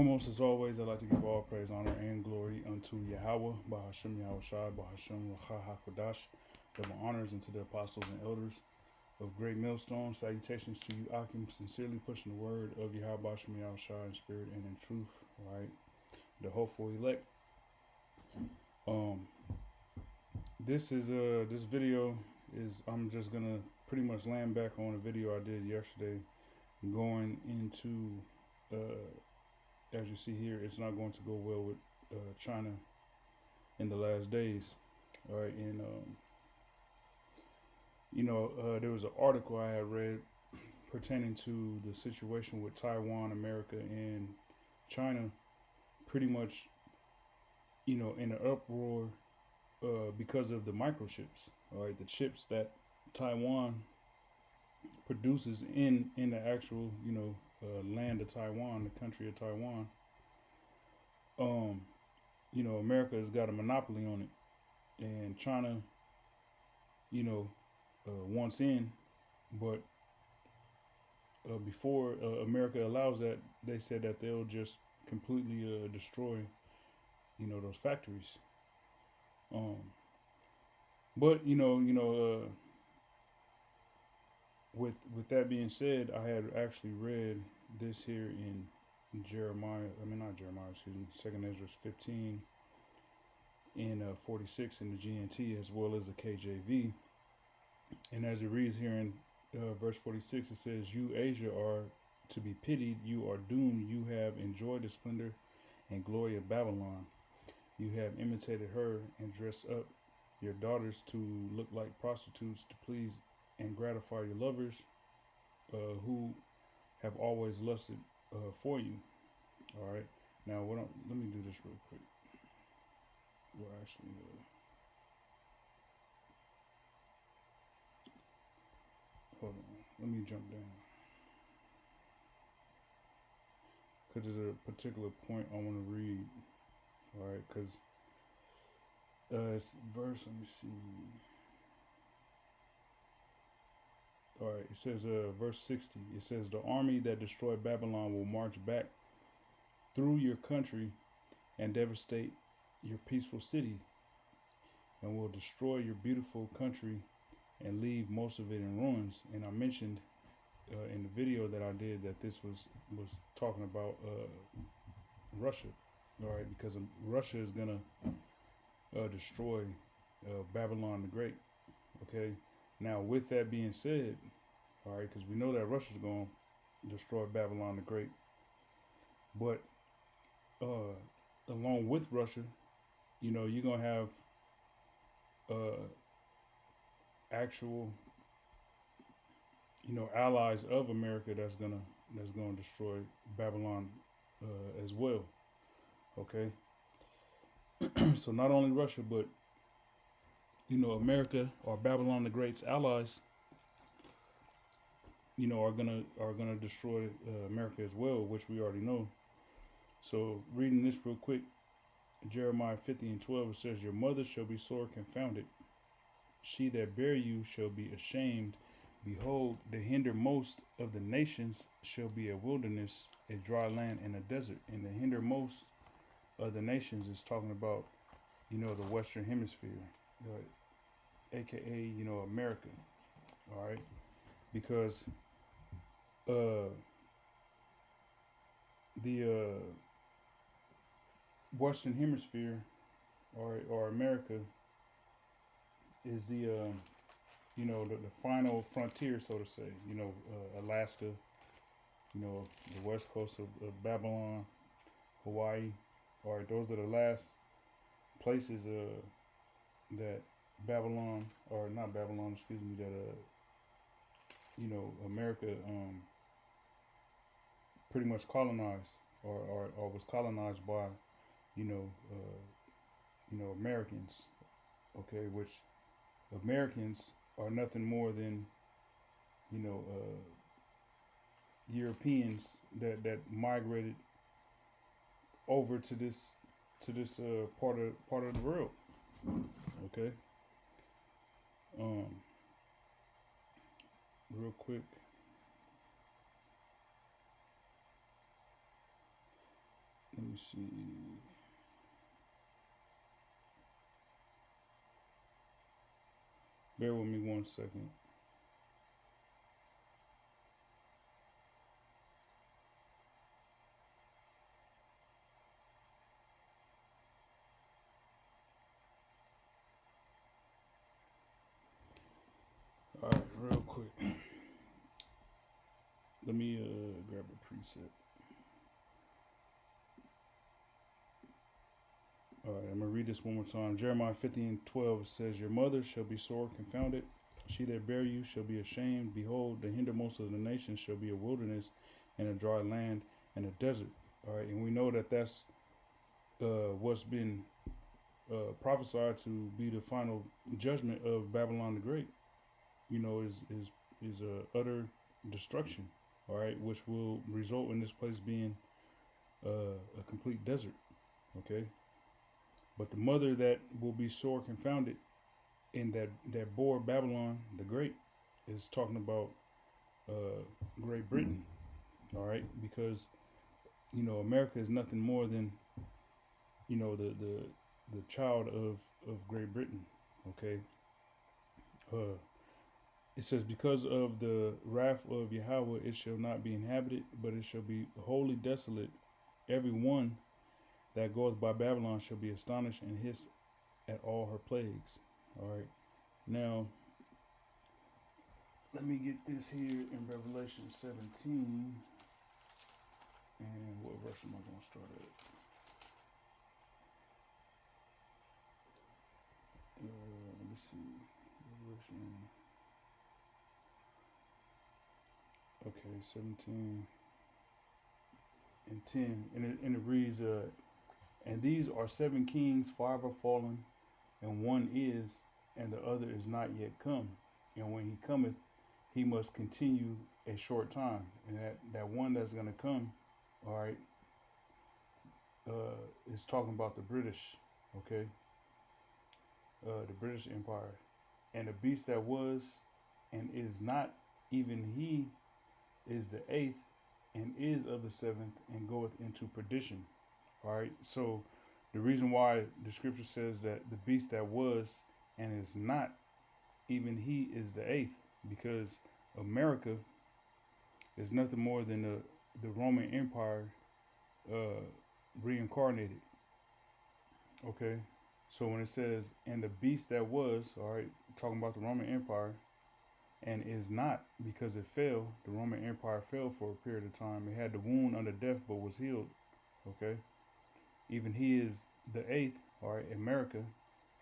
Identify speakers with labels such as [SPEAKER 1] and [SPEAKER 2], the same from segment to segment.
[SPEAKER 1] Almost as always, I'd like to give all praise, honor, and glory unto Yahweh, Bahashem Yahweh Shai, Bahashem Racha HaKodash, double honors unto the apostles and elders of Great Millstone. Salutations to you, Akim, sincerely pushing the word of Yahweh Bahashem Yahweh Shai in spirit and in truth, right? The hopeful elect. This video is, I'm just gonna pretty much land back on a video I did yesterday, going into as you see here, it's not going to go well with China in the last days. All right, and there was an article I had read pertaining to the situation with Taiwan, America, and China, pretty much, in an uproar because of the microchips. All right, the chips that Taiwan produces in the actual, land of Taiwan, the country of Taiwan. America has got a monopoly on it, and China, wants in, but before America allows that, they said that they'll just completely destroy, those factories. But with that being said, I had actually read this here in Jeremiah. I mean, not Jeremiah. Excuse me. Second Ezra 15 and 46 in the GNT as well as the KJV. And as it reads here in verse 46, it says, "You Asia are to be pitied. You are doomed. You have enjoyed the splendor and glory of Babylon. You have imitated her and dressed up your daughters to look like prostitutes to please and gratify your lovers who have always lusted for you." All right. Now, let me do this real quick. We're actually hold on. Let me jump down because there's a particular point I want to read. All right, because it's verse. Let me see. All right, it says verse 60. It says, "The army that destroyed Babylon will march back through your country and devastate your peaceful city, and will destroy your beautiful country and leave most of it in ruins." And I mentioned in the video that I did that this was talking about Russia. All right, because Russia is gonna destroy Babylon the Great. Okay. Now, with that being said, all right, because we know that Russia's going to destroy Babylon the Great, but along with Russia, you're going to have actual, allies of America that's gonna destroy Babylon as well. Okay, so not only Russia, but America or Babylon the Great's allies, are gonna destroy America as well, which we already know. So reading this real quick, Jeremiah 50 and 12, it says, "Your mother shall be sore confounded. She that bare you shall be ashamed. Behold, the hindermost of the nations shall be a wilderness, a dry land, and a desert." And the hindermost of the nations is talking about, the Western Hemisphere, aka, America. All right, because the Western Hemisphere or America is the the final frontier, so to say. Alaska, the west coast of Babylon, Hawaii. All right, those are the last places that Babylon, or not Babylon, excuse me, that America pretty much colonized or was colonized by Americans. Okay, which Americans are nothing more than Europeans that migrated over to this part of the world. Okay. Real quick, Let me see. Bear with me 1 second. All right, real quick. Let me grab a preset. All right, I'm gonna read this one more time. Jeremiah 50:12 says, "Your mother shall be sore confounded; she that bare you shall be ashamed. Behold, the hindermost of the nations shall be a wilderness, and a dry land, and a desert." All right, and we know that that's what's been prophesied to be the final judgment of Babylon the Great. You know, is utter destruction. All right, which will result in this place being a complete desert. Okay. But the mother that will be sore confounded in that bore Babylon the Great is talking about Great Britain, all right? Because you know America is nothing more than you know the child of Great Britain, okay? It says, "Because of the wrath of Yahweh, it shall not be inhabited, but it shall be wholly desolate. Every one that goeth by Babylon shall be astonished and hiss at all her plagues." All right. Now, let me get this here in Revelation 17. And what verse am I going to start at? Let me see. Revelation. Okay, 17 and 10. And it reads, "And these are 7 kings, 5 are fallen, and one is, and the other is not yet come. And when he cometh, he must continue a short time." And that one that's going to come, all right, is talking about the British, okay, the British Empire. "And the beast that was and is not, even he is the 8th, and is of the 7th, and goeth into perdition." All right, so the reason why the scripture says that the beast that was and is not, even he is the 8th, because America is nothing more than the Roman Empire reincarnated. Okay, so when it says, "And the beast that was," all right, talking about the Roman Empire, and is not, because it fell. The Roman Empire fell for a period of time. It had the wound unto death, but was healed. Okay, even he is the 8th, all right, America,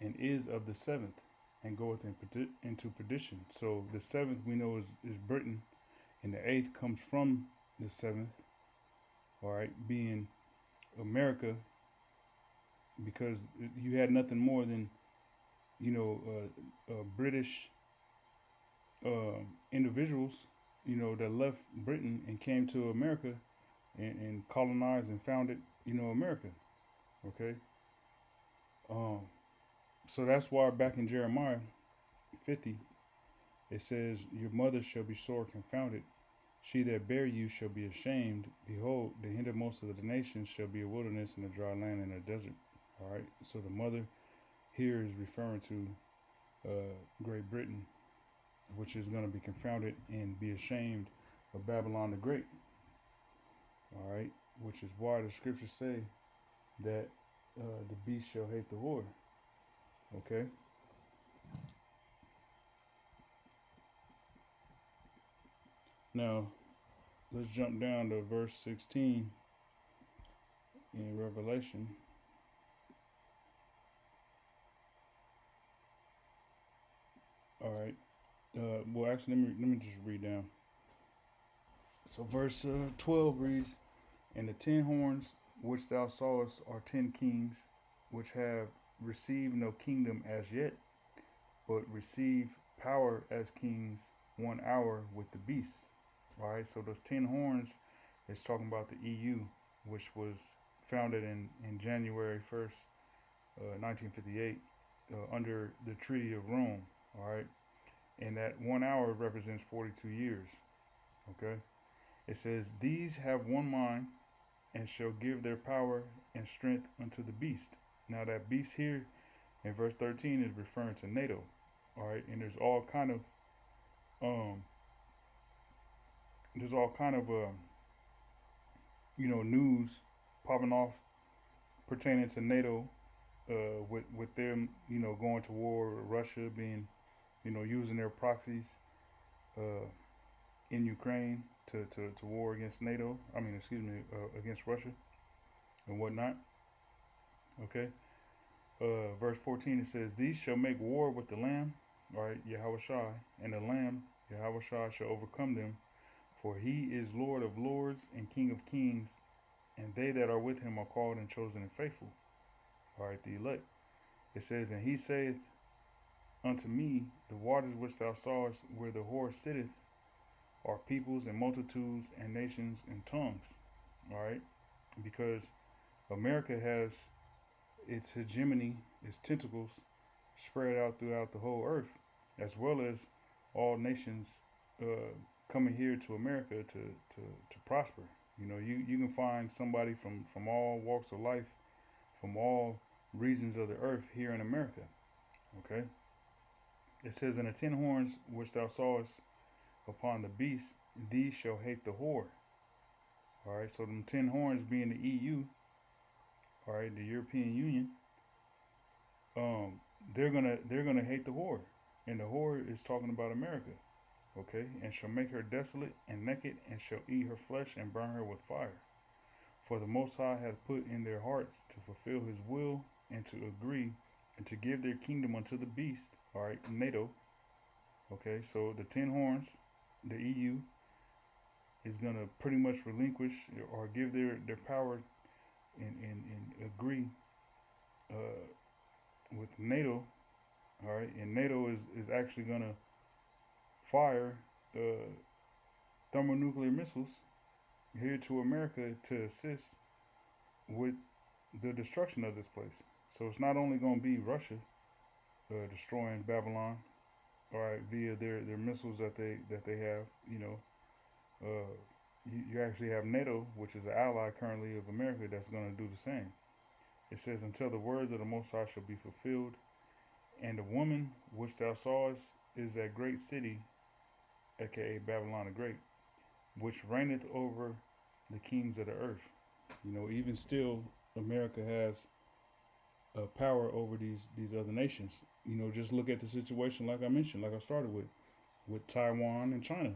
[SPEAKER 1] and is of the 7th, and goeth into perdition. So the 7th we know is Britain, and the 8th comes from the 7th, all right, being America, because you had nothing more than you know British individuals, you know, that left Britain and came to America and colonized and founded, you know, America. Okay. So that's why back in Jeremiah 50, it says, "Your mother shall be sore confounded; she that bare you shall be ashamed. Behold, the hindermost of the nations shall be a wilderness, and a dry land, and a desert." All right. So the mother here is referring to Great Britain, which is going to be confounded and be ashamed of Babylon the Great. All right, which is why the scriptures say that the beast shall hate the whore. Okay. Now, let's jump down to verse 16 in Revelation. All right. Well, actually, let me just read down. So, verse 12 reads, "And the 10 horns which thou sawest are 10 kings, which have received no kingdom as yet, but receive power as kings 1 hour with the beast." All right, so those 10 horns is talking about the EU, which was founded in January 1st, 1958, under the Treaty of Rome. All right, and that 1 hour represents 42 years. Okay, it says, "These have one mind and shall give their power and strength unto the beast. Now that beast here in verse 13 is referring to NATO. All right, and um there's all kind of news popping off pertaining to NATO, with them going to war with Russia, being using their proxies uh, in Ukraine to war against NATO. I mean, excuse me, against Russia and whatnot. Okay. Verse 14 it says, "These shall make war with the Lamb," all right, Yahweh Shai, "and the Lamb, Yahweh Shai, shall overcome them, for he is Lord of lords and King of kings, and they that are with him are called and chosen and faithful." All right, the elect. It says, "And he saith unto me, the waters which thou sawest where the whore sitteth are peoples and multitudes and nations and tongues." All right, because America has its hegemony, its tentacles spread out throughout the whole earth, as well as all nations coming here to America to prosper. You can find somebody from all walks of life, from all regions of the earth here in America. Okay. It says, "And the 10 horns which thou sawest upon the beast, these shall hate the whore." All right. So them 10 horns being the EU, all right, the European Union, they're gonna hate the whore, and the whore is talking about America. Okay, "and shall make her desolate and naked, and shall eat her flesh and burn her with fire. For the Most High hath put in their hearts to fulfill his will and to agree and to give their kingdom unto the beast." All right, NATO. Okay, so the 10 horns, the EU, is going to pretty much relinquish or give their power and agree with NATO. All right, and NATO is actually going to fire thermonuclear missiles here to America to assist with the destruction of this place. So it's not only going to be Russia destroying Babylon, all right, via their missiles that they have. You actually have NATO, which is an ally currently of America, that's going to do the same. It says, "Until the words of the Most High shall be fulfilled, and the woman which thou sawest is that great city, aka Babylon the Great, which reigneth over the kings of the earth." Even still, America has power over these other nations. Just look at the situation, like I mentioned, like I started with Taiwan and China.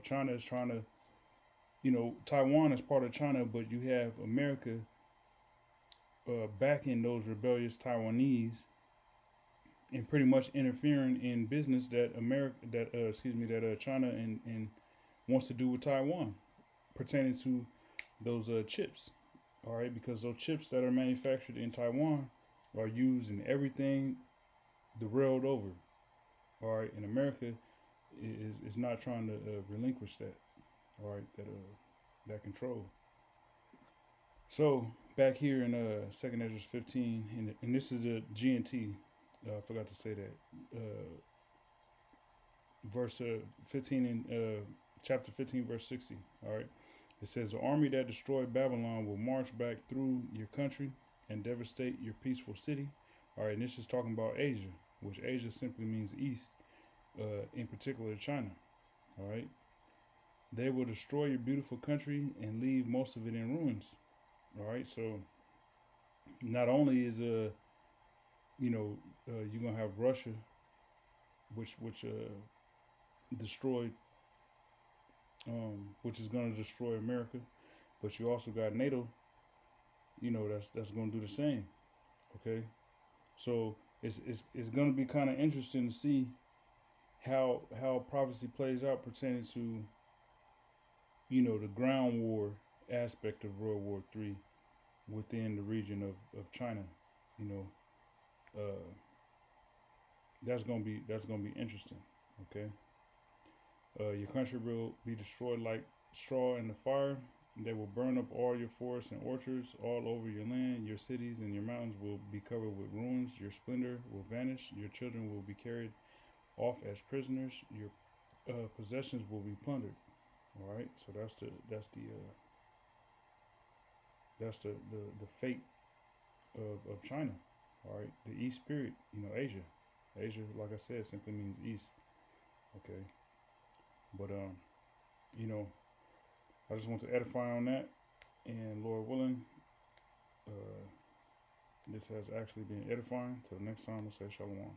[SPEAKER 1] China is trying to, Taiwan is part of China, but you have America backing those rebellious Taiwanese and pretty much interfering in business that China and wants to do with Taiwan, pertaining to those chips. All right, because those chips that are manufactured in Taiwan are used in everything the world over. All right, and America is not trying to relinquish that. All right, that control. So back here in 2nd Ezra 15, and this is the GNT. I forgot to say that. Verse 15 in chapter 15, verse 60. All right. It says, "The army that destroyed Babylon will march back through your country and devastate your peaceful city." All right. And this is talking about Asia, which Asia simply means east, in particular China. All right. "They will destroy your beautiful country and leave most of it in ruins." All right. So not only is you're gonna have Russia, which destroyed, which is gonna destroy America, but you also got NATO. That's gonna do the same. Okay, so it's gonna be kind of interesting to see how prophecy plays out pertaining to the ground war aspect of World War III within the region of China. That's gonna be interesting. Okay. Your country will be destroyed like straw in the fire. They will burn up all your forests and orchards all over your land. Your cities and your mountains will be covered with ruins. Your splendor will vanish. Your children will be carried off as prisoners. Your possessions will be plundered. All right. So that's the That's the fate of China. All right, the East Spirit, Asia. Asia, like I said, simply means East. Okay, but you know, I just want to edify on that, and Lord willing, uh, this has actually been edifying. Till next time, we'll say Shalom.